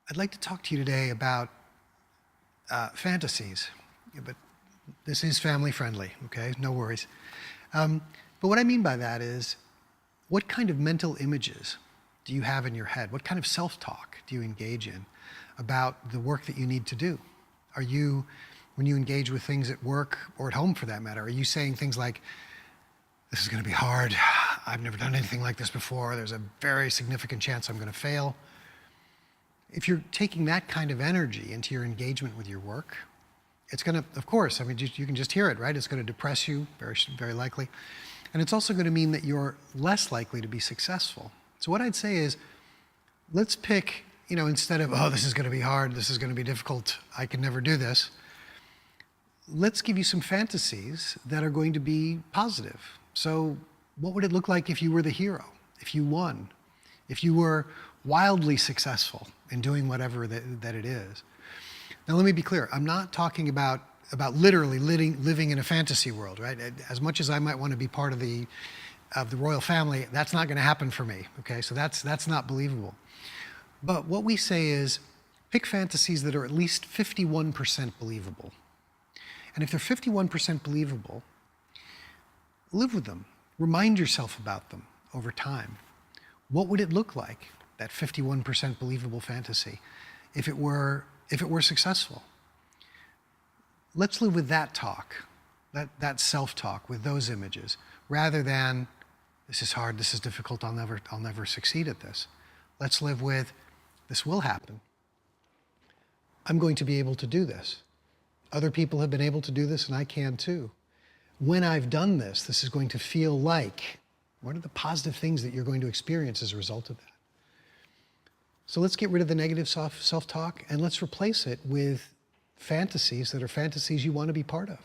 I'd like to talk to you today about fantasies, but this is family friendly, okay? No worries. But what I mean by that is, what kind of mental images do you have in your head? What kind of self-talk do you engage in about the work that you need to do? Are you, when you engage with things at work or at home for that matter, are you saying things like, this is going to be hard, I've never done anything like this before, there's a very significant chance I'm going to fail? If you're taking that kind of energy into your engagement with your work, it's going to, of course, I mean, you can just hear it, right? It's going to depress you, very likely. And it's also going to mean that you're less likely to be successful. So what I'd say is, let's pick, instead of, oh, this is going to be hard, this is going to be difficult, I can never do this, let's give you some fantasies that are going to be positive. So what would it look like if you were the hero, if you won, if you were wildly successful in doing whatever that it is? Now, let me be clear. I'm not talking about literally living in a fantasy world, right? As much as I might want to be part of the royal family, that's not going to happen for me, okay? So that's not believable. But what we say is, pick fantasies that are at least 51% believable. And if they're 51% believable, live with them. Remind yourself about them over time. What would it look like, that 51% believable fantasy, if it were successful? Let's live with that talk, that self-talk, with those images, rather than, this is hard, this is difficult, I'll never succeed at this. Let's live with, this will happen. I'm going to be able to do this. Other people have been able to do this, and I can too. When I've done this, this is going to feel like, what are the positive things that you're going to experience as a result of that? So let's get rid of the negative self-talk, and let's replace it with fantasies that are fantasies you want to be part of.